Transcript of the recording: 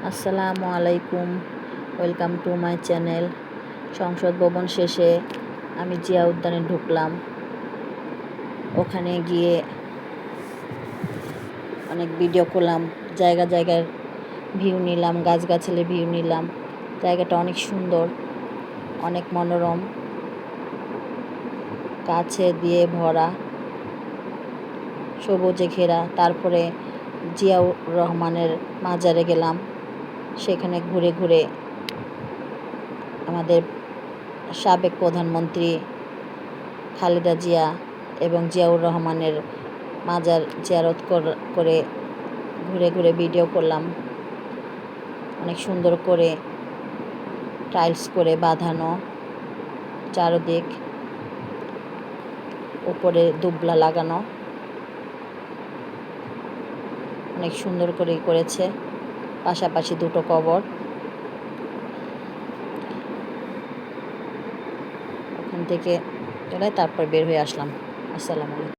আসসালামু আলাইকুম, welcome to my channel. সংসদ ভবন শেষে আমি জিয়া উদ্যানে ঢুকলাম। ওখানে গিয়ে অনেক ভিডিও করলাম, জায়গায় ভিউ নিলাম, গাছগাছালি ভিউ নিলাম। জায়গাটা অনেক সুন্দর, অনেক মনোরম, গাছে দিয়ে ভরা, সবুজে ঘেরা। তারপরে জিয়াউর রহমানের মাজারে গেলাম। সেখানে ঘুরে ঘুরে আমাদের সাবেক প্রধানমন্ত্রী খালেদা জিয়া এবং জিয়াউর রহমানের মাজার জিয়ারত করে ঘুরে ঘুরে ভিডিও করলাম। অনেক সুন্দর করে টাইলস করে বাঁধানো, চারদিক উপরে দুবলা লাগানো, অনেক সুন্দর করে করেছে। পাশাপাশি দুটো কবর। ওখান থেকে চলে তারপর বের হয়ে আসলাম। আসসালামু আলাইকুম।